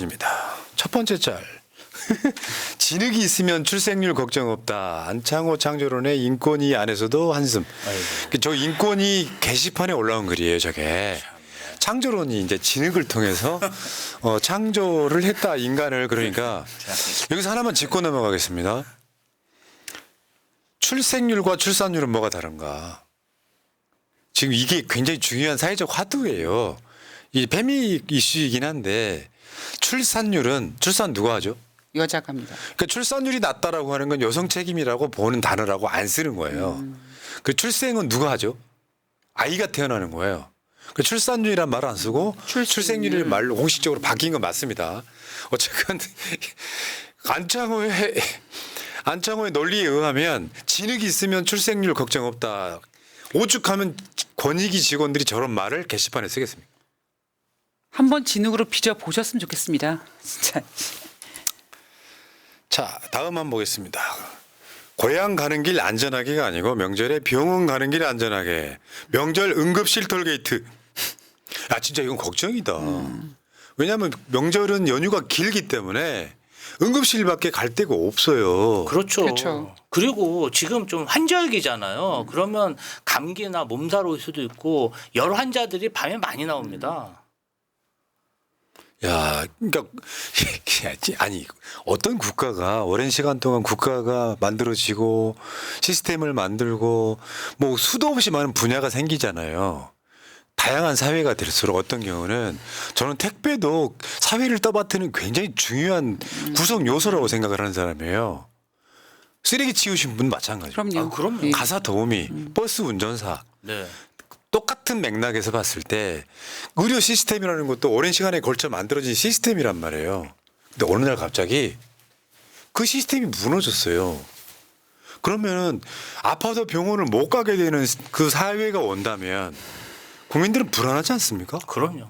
입니다. 첫 번째 짤. 진흙이 있으면 출생률 걱정 없다. 안창호 창조론의 인권위 안에서도 한숨. 저 인권위 게시판에 올라온 글이에요, 저게. 창조론이 이제 진흙을 통해서 창조를 했다, 인간을. 그러니까 여기서 하나만 짚고 넘어가겠습니다. 출생률과 출산율은 뭐가 다른가? 지금 이게 굉장히 중요한 사회적 화두예요. 이 패미 이슈이긴 한데 출산 누가 하죠? 여자가 합니다. 그러니까 출산율이 낮다라고 하는 건 여성 책임이라고 보는 단어라고 안 쓰는 거예요. 그 출생은 누가 하죠? 아이가 태어나는 거예요. 그 출산율이란 말을 안 쓰고 출생률을 말로 공식적으로 바뀐 건 맞습니다. 어쨌건 안창호의 논리에 의하면 진흙이 있으면 출생률 걱정 없다. 오죽하면 권익위 직원들이 저런 말을 게시판에 쓰겠습니까? 한번 진흙으로 빚어 보셨으면 좋겠습니다. 진짜. 자, 다음 한번 보겠습니다. 고향 가는 길 안전하게가 아니고 명절에 병원 가는 길 안전하게. 명절 응급실 톨게이트. 아, 진짜 이건 걱정이다. 왜냐하면 명절은 연휴가 길기 때문에 응급실밖에 갈 데가 없어요. 그렇죠. 그렇죠. 그리고 지금 좀 환절기잖아요. 그러면 감기나 몸살 올 수도 있고 여러 환자들이 밤에 많이 나옵니다. 야, 그러니까 아니 어떤 국가가 오랜 시간 동안 국가가 만들어지고 시스템을 만들고 뭐 수도 없이 많은 분야가 생기잖아요. 다양한 사회가 될수록 어떤 경우는 저는 택배도 사회를 떠받드는 굉장히 중요한 구성 요소라고 생각을 하는 사람이에요. 쓰레기 치우신 분 마찬가지고. 그럼요. 그럼요. 예. 가사 도우미, 버스 운전사. 네. 똑같은 맥락에서 봤을 때 의료 시스템이라는 것도 오랜 시간에 걸쳐 만들어진 시스템이란 말이에요. 근데 어느 날 갑자기 그 시스템이 무너졌어요. 그러면 아파도 병원을 못 가게 되는 그 사회가 온다면 국민들은 불안하지 않습니까? 그럼요.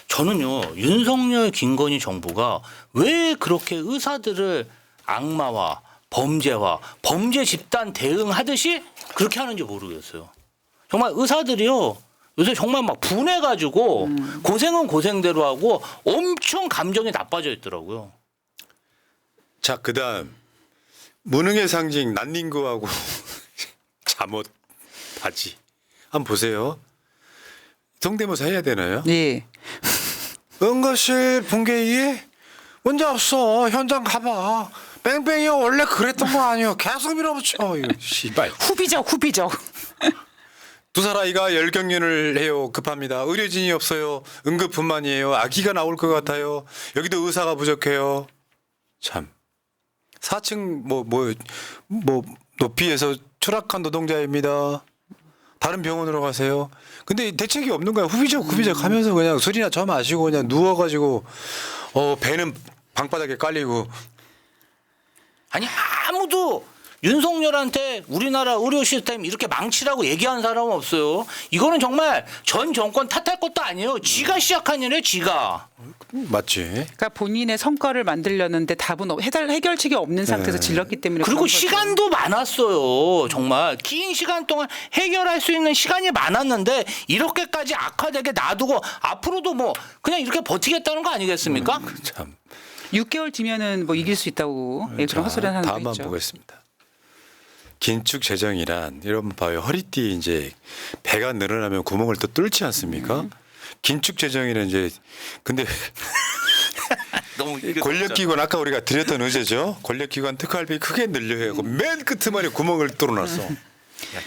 저는요, 윤석열 김건희 정부가 왜 그렇게 의사들을 악마화, 범죄화, 범죄 집단 대응하듯이 그렇게 하는지 모르겠어요. 정말 의사들이요, 요새 정말 막 분해가지고 고생은 고생대로 하고 엄청 감정이 나빠져 있더라고요. 자, 그다음 무능의 상징 난닝구하고 잠옷 바지 한번 보세요. 성대모사 해야 되나요? 네. 응급실 붕괴이 문제 없어. 현장 가봐. 뺑뺑이 원래 그랬던 거 아니에요. 계속 밀어붙여. 이거 씨발. 후비적. 두 살 아이가 열경련을 해요. 급합니다. 의료진이 없어요. 응급분만이에요. 아기가 나올 것 같아요. 여기도 의사가 부족해요. 참. 4층 뭐 높이에서 추락한 노동자입니다. 다른 병원으로 가세요. 근데 대책이 없는 거야. 후비적 하면서 그냥 술이나 저 마시고 그냥 누워가지고 배는 방바닥에 깔리고. 아니, 아무도 윤석열한테 우리나라 의료 시스템 이렇게 망치라고 얘기하는 사람은 없어요. 이거는 정말 전 정권 탓할 것도 아니에요. 지가 시작한 일이에요, 지가. 맞지. 그러니까 본인의 성과를 만들려는데 답은 해결책이 없는 상태에서 질렀기 때문에. 그리고 그런 거죠. 시간도 많았어요. 정말 긴 시간 동안 해결할 수 있는 시간이 많았는데 이렇게까지 악화되게 놔두고 앞으로도 뭐 그냥 이렇게 버티겠다는 거 아니겠습니까? 참. 6개월 뒤면은 뭐 이길 수 있다고 예, 그런 헛소리 하는 다음 사람도 한번 있죠. 보겠습니다. 긴축 재정이란 여러분 봐요. 허리띠 이제 배가 늘어나면 구멍을 또 뚫지 않습니까? 긴축 재정이는 이제 근데 너무 권력기관 아까 우리가 드렸던 의제죠. 권력기관 특활비 크게 늘려야 하고 맨 끝머리 구멍을 뚫어놨어.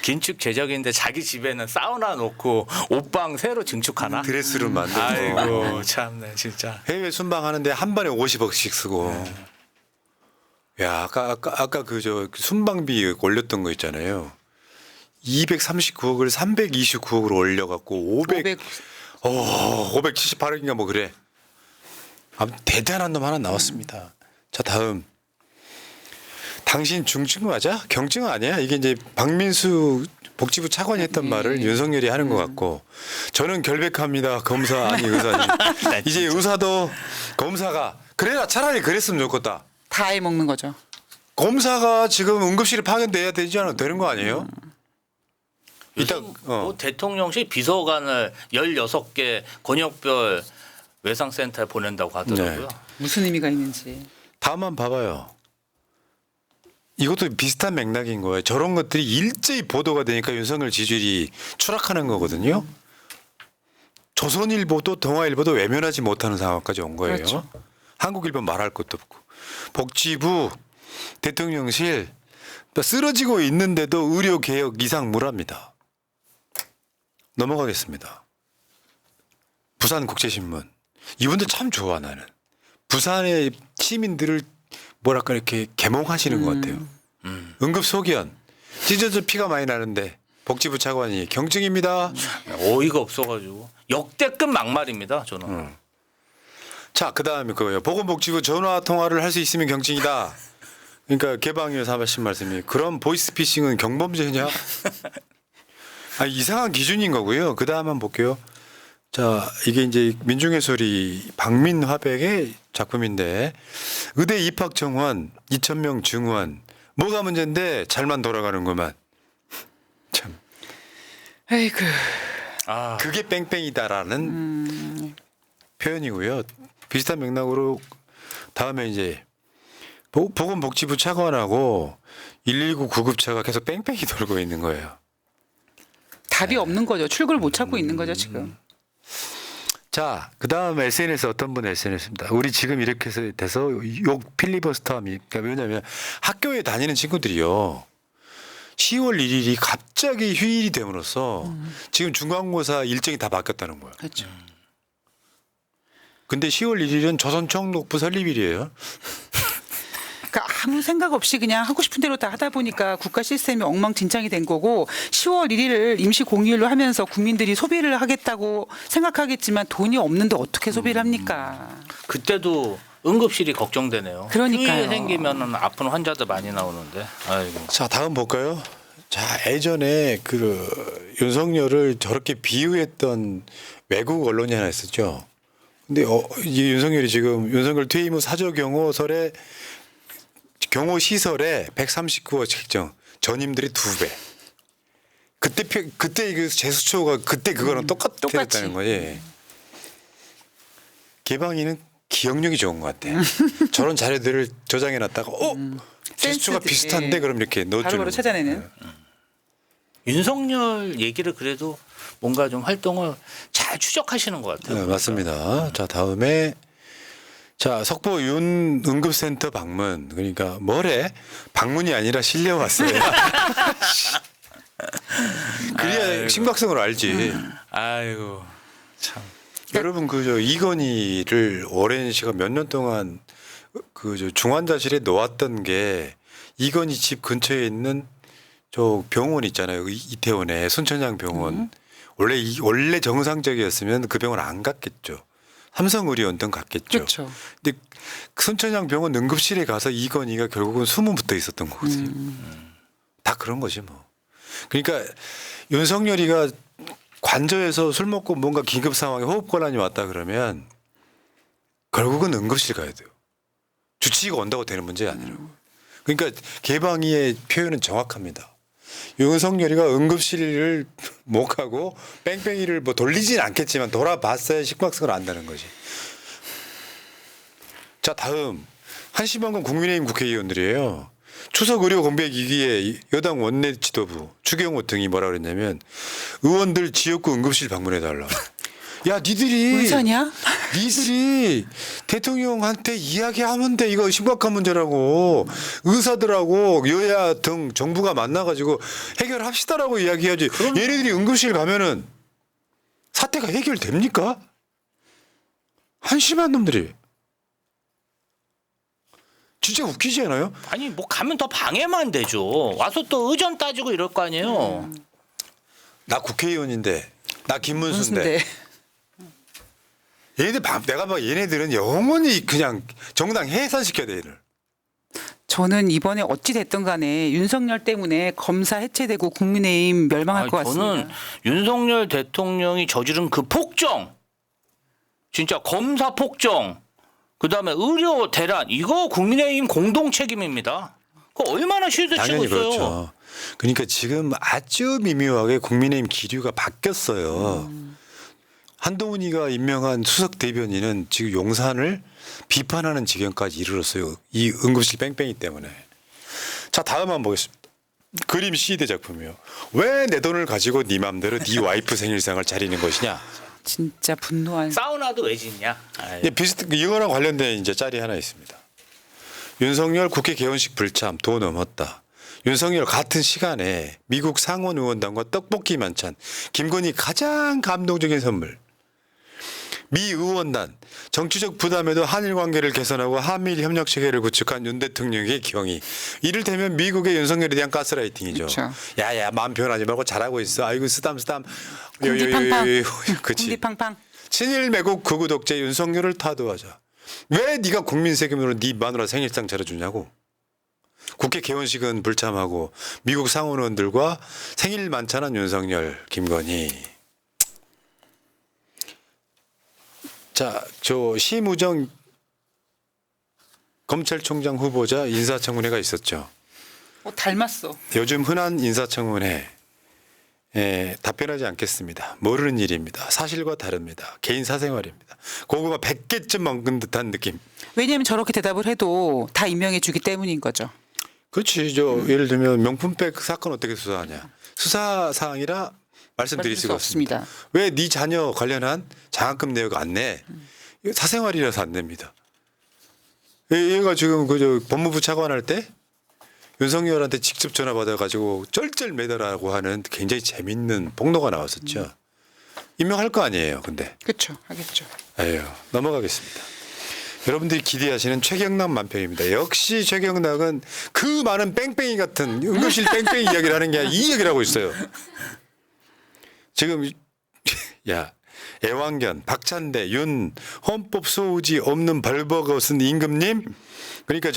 긴축 제적인데 자기 집에는 사우나 놓고 옷방 새로 증축하나? 드레스룸 만들고. 아이고 참네 진짜. 해외 순방하는데 한 번에 50억씩 쓰고. 야 아까 그 순방비 올렸던 거 있잖아요. 239억을 329억으로 올려갖고 578억인가 뭐 그래. 아무튼 대단한 놈 하나 나왔습니다. 자 다음. 당신 중증 맞아? 경증 아니야? 이게 이제 박민수 복지부 차관이 했던 말을 윤석열이 하는 것 같고 저는 결백합니다. 검사 아니 의사님. 이제 의사도 검사가 그래라 차라리 그랬으면 좋겠다. 다 해먹는 거죠. 검사가 지금 응급실에 파견돼야 되지 않아도 되는 거 아니에요? 요즘 뭐 대통령실 비서관을 16개 권역별 외상센터에 보낸다고 하더라고요. 네. 무슨 의미가 있는지. 다음만 봐봐요. 이것도 비슷한 맥락인 거예요. 저런 것들이 일제히 보도가 되니까 윤석열 지지율이 추락하는 거거든요. 조선일보도 동아일보도 외면하지 못하는 상황까지 온 거예요. 그렇죠. 한국일보 말할 것도 없고. 복지부, 대통령실 쓰러지고 있는데도 의료개혁 이상무랍니다. 넘어가겠습니다. 부산국제신문. 이분들 참 좋아 나는. 부산의 시민들을 뭐랄까 이렇게 계몽하시는 것 같아요. 응급소견. 찢어져 피가 많이 나는데 복지부 차관이 경증입니다. 어이가 없어가지고 역대급 막말입니다. 저는. 자, 그다음에 그거예요. 보건복지부 전화 통화를 할 수 있으면 경증이다. 그러니까 개방위에서 하신 말씀이 그럼 보이스피싱은 경범죄냐? 아, 이상한 기준인 거고요. 그다음 한번 볼게요. 자, 이게 이제 민중의 소리 박민화백의 작품인데 의대 입학 정원 2,000명 증원 뭐가 문제인데 잘만 돌아가는구만. 참 아이고. 아, 그게 뺑뺑이다라는 표현이고요. 비슷한 맥락으로 다음에 이제 보건복지부 차관하고 119 구급차가 계속 뺑뺑이 돌고 있는 거예요. 답이 없는 거죠. 출구를 못 찾고 있는 거죠, 지금. 자, 그다음 SNS 어떤 분 SNS입니다. 우리 지금 이렇게 돼서 욕 필리버스터함이 그러니까 왜냐하면 학교에 다니는 친구들이요. 10월 1일이 갑자기 휴일이 됨으로써 지금 중간고사 일정이 다 바뀌었다는 거예요. 그렇죠. 근데 10월 1일은 조선총독부 설립일이에요. 그러니까 아무 생각 없이 그냥 하고 싶은 대로 다 하다 보니까 국가 시스템이 엉망진창이 된 거고 10월 1일을 임시 공휴일로 하면서 국민들이 소비를 하겠다고 생각하겠지만 돈이 없는데 어떻게 소비를 합니까? 그때도 응급실이 걱정되네요. 그러니까요. 휴일 생기면은 아픈 환자들 많이 나오는데. 아이고. 자, 다음 볼까요? 자, 예전에 그 윤석열을 저렇게 비유했던 외국 언론이 하나 있었죠. 근데 이 윤석열이 지금 윤석열 퇴임 후 사저 경호설에 경호 시설에 139호 책정 전임들이 2배. 그때 그 재수초가 그때 그거랑 똑같이. 똑같았다는 거지. 개방이는 기억력이 좋은 것 같아. 저런 자료들을 저장해 놨다가 재수초가 센스들이. 비슷한데 그럼 이렇게 넣어주는 바로바로 거예요. 찾아내는. 윤석열 얘기를 그래도 뭔가 좀 활동을 잘 추적하시는 것 같아요. 네, 맞습니다. 자, 다음에 자, 석보 윤 응급센터 방문. 그러니까 뭐래? 방문이 아니라 실려왔어요. 그래야 아이고. 심각성을 알지. 아이고 참. 여러분 그저 이건희를 오랜 시간 몇 년 동안 그저 중환자실에 놓았던 게 이건희 집 근처에 있는 저 병원 있잖아요. 이태원에 순천향 병원. 원래 정상적이었으면 그 병원 안 갔겠죠. 삼성의료원 등 갔겠죠. 그렇죠. 근데 순천향 병원 응급실에 가서 이건희가 결국은 숨은 붙어 있었던 거거든요. 다 그런 거지 뭐. 그러니까 윤석열이가 관저에서 술 먹고 뭔가 긴급 상황에 호흡곤란이 왔다 그러면 결국은 응급실 가야 돼요. 주치의가 온다고 되는 문제가 아니라고. 그러니까 개방위의 표현은 정확합니다. 윤석열이가 응급실을 못 가고 뺑뺑이를 뭐 돌리진 않겠지만 돌아봤어야 심각성을 안다는 거지. 자, 다음 한시방금 국민의힘 국회의원들이에요. 추석 의료 공백 위기에 여당 원내 지도부 추경호 등이 뭐라 그랬냐면 의원들 지역구 응급실 방문해달라. 야, 니들이 의사냐? 니들이 대통령한테 이야기하면 돼. 이거 심각한 문제라고. 의사들하고 여야 등 정부가 만나가지고 해결합시다라고 이야기하지. 얘네들이 응급실 가면은 사태가 해결됩니까? 한심한 놈들이. 진짜 웃기지 않아요? 아니 뭐 가면 더 방해만 되죠. 와서 또 의전 따지고 이럴 거 아니에요. 나 국회의원인데, 나 김문수인데. 무슨데? 얘네들 내가 봐 얘네들은 영원히 그냥 정당 해산시켜야 돼 얘를. 저는 이번에 어찌 됐든 간에 윤석열 때문에 검사 해체되고 국민의힘 멸망할 것 같습니다. 저는 윤석열 대통령이 저지른 그 폭정, 진짜 검사 폭정, 그다음에 의료 대란 이거 국민의힘 공동 책임입니다. 그거 얼마나 실드 치고 당연히 있어요. 그렇죠. 그러니까 지금 아주 미묘하게 국민의힘 기류가 바뀌었어요. 한동훈이가 임명한 수석 대변인은 지금 용산을 비판하는 지경까지 이르렀어요. 이 응급실 뺑뺑이 때문에. 자, 다음 한번 보겠습니다. 그림 시대 작품이요. 왜 내 돈을 가지고 네 맘대로 네 와이프 생일상을 차리는 것이냐. 진짜 분노한. 사우나도 왜 짓냐? 아이, 이거랑 관련된 이제 짤이 하나 있습니다. 윤석열 국회 개원식 불참 도 넘었다. 윤석열 같은 시간에 미국 상원 의원단과 떡볶이 만찬. 김건희 가장 감동적인 선물. 미 의원단 정치적 부담에도 한일 관계를 개선하고 한미일 협력 체계를 구축한 윤 대통령의 경의. 이를테면 미국의 윤석열에 대한 가스라이팅이죠. 그쵸. 야야 마음 표현하지 말고 잘하고 있어. 아이고 쓰담쓰담. 궁디팡팡. 그치. 궁디팡팡. 친일 매국 극우 독재 윤석열을 타도하자. 왜 네가 국민 세금으로 네 마누라 생일상 차려주냐고. 국회 개원식은 불참하고 미국 상원의원들과 생일 만찬한 윤석열, 김건희. 자, 저 심우정 검찰총장 후보자 인사청문회가 있었죠. 닮았어. 요즘 흔한 인사청문회 답변하지 않겠습니다. 모르는 일입니다. 사실과 다릅니다. 개인 사생활입니다. 고구마 100개쯤 먹은 듯한 느낌. 왜냐하면 저렇게 대답을 해도 다 임명해 주기 때문인 거죠. 그렇지. 예를 들면 명품백 사건 어떻게 수사하냐. 수사 사항이라 말씀드릴 수가 없습니다. 왜 네 자녀 관련한 장학금 내역 안 내? 이거 사생활이라서 안 냅니다. 얘가 지금 법무부 차관할 때 윤석열한테 직접 전화 받아가지고 쩔쩔매더라고 하는 굉장히 재밌는 폭로가 나왔었죠. 임명할 거 아니에요. 근데. 그렇죠. 하겠죠. 에휴, 넘어가겠습니다. 여러분들이 기대하시는 최경락 만평입니다. 역시 최경락은 그 많은 뺑뺑이 같은 응급실 뺑뺑이 이야기를 하는 게 아니라 이 얘기를 하고 있어요. 지금 야 애완견 박찬대 윤 헌법 소우지 없는 벌버거슨 임금님 그러니까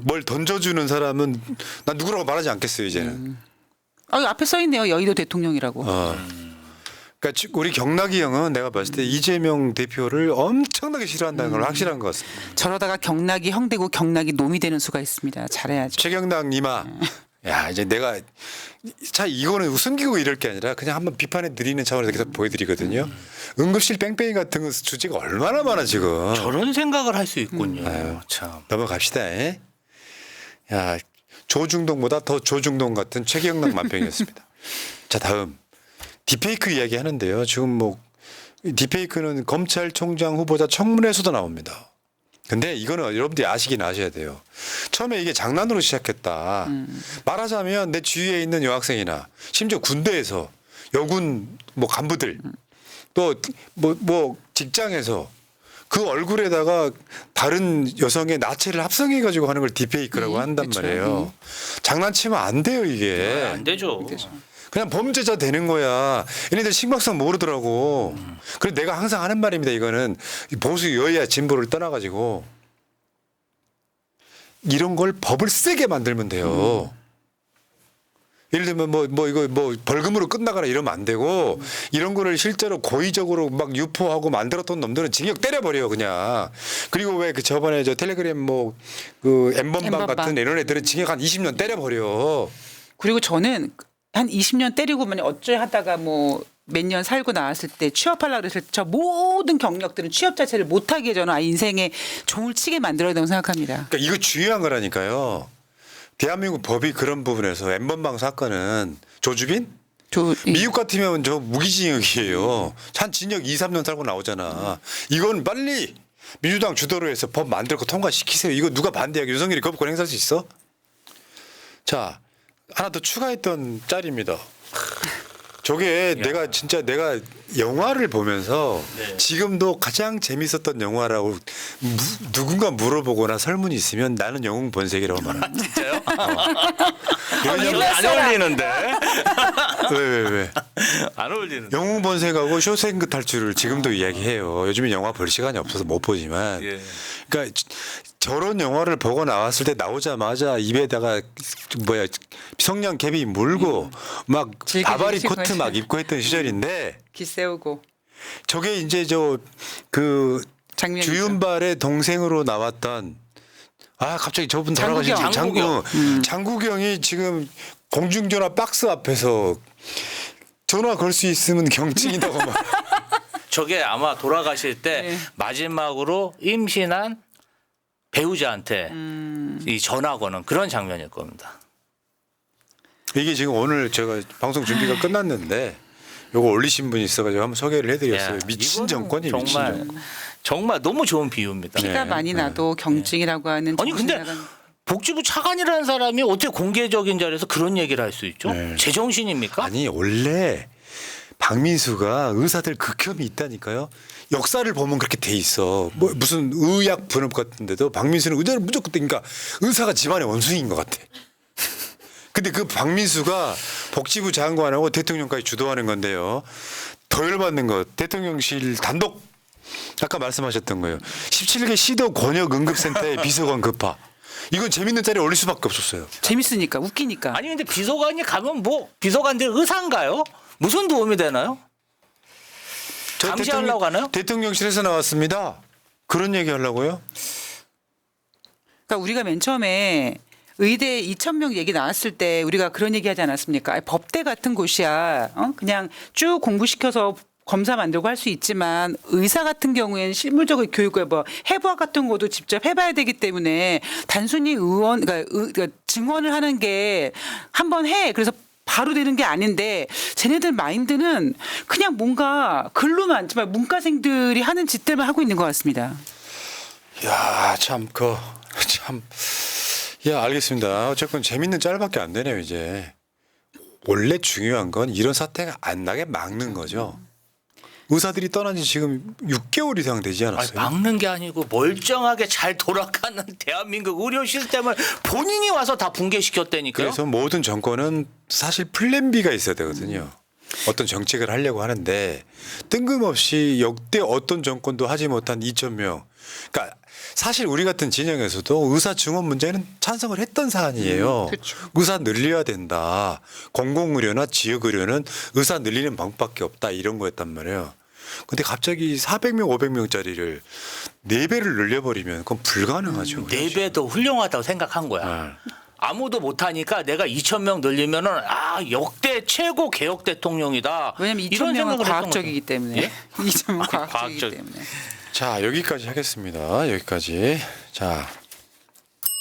뭘 던져주는 사람은 난 누구라고 말하지 않겠어요 이제는. 앞에 써 있네요. 여의도 대통령이라고. 그러니까 우리 경락이 형은 내가 봤을 때 이재명 대표를 엄청나게 싫어한다는 걸 확실한 것 같습니다. 저러다가 경락이 형 되고 경락이 놈이 되는 수가 있습니다. 잘해야죠. 최경락 님아. 야 이제 내가 자 이거는 숨기고 이럴 게 아니라 그냥 한번 비판해 드리는 차원에서 계속 보여드리거든요. 응급실 뺑뺑이 같은 거 주제가 얼마나 많아 지금. 저런 생각을 할 수 있군요. 아유, 참. 넘어갑시다. 야 조중동보다 더 조중동 같은 최경락 만평이었습니다. 자 다음 디페이크 이야기 하는데요. 지금 디페이크는 검찰총장 후보자 청문회에서도 나옵니다. 근데 이거는 여러분들이 아시긴 아셔야 돼요. 처음에 이게 장난으로 시작했다. 말하자면 내 주위에 있는 여학생이나 심지어 군대에서 여군 간부들 또 직장에서 그 얼굴에다가 다른 여성의 나체를 합성해 가지고 하는 걸 디페이크라고 한단 그쵸. 말이에요. 장난치면 안 돼요 이게. 안 되죠. 그냥 범죄자 되는 거야. 얘네들 심각성 모르더라고. 그래서 내가 항상 하는 말입니다. 이거는 보수 여야 진보를 떠나가지고 이런 걸 법을 세게 만들면 돼요. 예를 들면 이거 벌금으로 끝나거나 이러면 안 되고 이런 거를 실제로 고의적으로 막 유포하고 만들었던 놈들은 징역 때려버려요 그냥. 그리고 왜 저번에 텔레그램 엠번방 같은 이런 애들은 징역 한 20년 때려버려. 그리고 저는 한 20년 때리고 어쩌 하다가 몇 년 살고 나왔을 때 취업하려고 그랬을 때 저 모든 경력들은 취업 자체를 못하게 저는 인생에 종을 치게 만들어야 된다고 생각합니다. 그러니까 이거 중요한 거라니까요. 대한민국 법이 그런 부분에서 엠번방 사건은 조주빈? 미국 같으면 저 무기징역이에요. 한 징역 2, 3년 살고 나오잖아. 이건 빨리 민주당 주도로 해서 법 만들고 통과시키세요. 이거 누가 반대하게 윤석열이 거부권 행사할 수 있어? 자 하나 더 추가했던 짤입니다. 저게 내가 영화를 보면서 지금도 가장 재밌었던 영화라고 누군가 물어보거나 설문이 있으면 나는 영웅 본색이라고 말합니다. 진짜요? 왜냐면 안 어울리는데. 왜? 안 어울리는데. 영웅 본색하고 쇼생크 탈출을 지금도 이야기해요. 요즘에 영화 볼 시간이 없어서 못 보지만. 예. 그러니까 저런 영화를 보고 나왔을 때 나오자마자 입에다가 성냥 캡이 물고 막 바바리 코트 막 입고 했던 시절인데 기세우고 저게 이제 장면이죠. 주윤발의 동생으로 나왔던 갑자기 저분 돌아가신 장국영이 지금 공중전화 박스 앞에서 전화 걸 수 있으면 경증이다고 막 저게 아마 돌아가실 때 네. 마지막으로 임신한 배우자한테 이 전화 거는 그런 장면일 겁니다. 이게 지금 오늘 제가 방송 준비가 끝났는데 요거 올리신 분이 있어가지고 한번 소개를 해드렸어요. 야, 미친 이거는 정권이 미친 정말 정권. 정말 너무 좋은 비유입니다. 피가 네, 많이 나도 경증이라고 하는 아니 근데 정신나간- 복지부 차관이라는 사람이 어떻게 공개적인 자리에서 그런 얘기를 할 수 있죠? 네. 제정신입니까? 아니 원래 박민수가 의사들 극혐이 있다니까요. 역사를 보면 그렇게 돼 있어. 뭐 무슨 의학 분업 같은데도 박민수는 의자를 무조건 그러니까 의사가 집안의 원숭이인 것 같아. 근데 그 박민수가 복지부 장관하고 대통령까지 주도하는 건데요. 더 열받는 것 대통령실 단독 아까 말씀하셨던 거예요. 17개 시도 권역 응급센터의 비서관 급파. 이건 재밌는 자리에 올릴 수밖에 없었어요. 재밌으니까 웃기니까. 아니 근데 비서관이 가면 뭐 비서관들 의사인가요? 무슨 도움이 되나요? 저 감시하려고 하나요? 대통령실에서 나왔습니다. 그런 얘기 하려고요? 그러니까 우리가 맨 처음에 의대 2,000명 얘기 나왔을 때 우리가 그런 얘기 하지 않았습니까? 아니, 법대 같은 곳이야. 그냥 쭉 공부시켜서 검사 만들고 할 수 있지만 의사 같은 경우에는 실물적으로 교육을 뭐 해부학 같은 것도 직접 해봐야 되기 때문에 단순히 그러니까 증언을 하는 게 한번 해. 그래서 바로 되는 게 아닌데 쟤네들 마인드는 그냥 뭔가 글로만 정말 문과생들이 하는 짓들만 하고 있는 것 같습니다. 야, 야, 알겠습니다. 어쨌건 재밌는 짤밖에 안 되네요, 이제. 원래 중요한 건 이런 사태가 안 나게 막는 거죠. 의사들이 떠난 지 지금 6개월 이상 되지 아니, 않았어요? 막는 게 아니고 멀쩡하게 잘 돌아가는 대한민국 의료 시스템을 본인이 와서 다 붕괴시켰다니까요. 그래서 모든 정권은 사실 플랜 B가 있어야 되거든요. 어떤 정책을 하려고 하는데 뜬금없이 역대 어떤 정권도 하지 못한 2,000명. 그러니까 사실 우리 같은 진영에서도 의사 증원 문제는 찬성을 했던 사안이에요. 그렇죠. 의사 늘려야 된다. 공공의료나 지역의료는 의사 늘리는 방법밖에 없다. 이런 거였단 말이에요. 근데 갑자기 400명, 500명짜리를 4배를 늘려버리면 그건 불가능하죠. 4배도 훌륭하다고 생각한 거야. 네. 아무도 못하니까 내가 2,000명 늘리면은 역대 최고 개혁 대통령이다. 왜냐면 이런 2,000명은 생각을 했던 과학적이기 때문에. 예? 2,000명은 과학적이기 과학적. 때문에. 자, 여기까지 하겠습니다. 여기까지. 자,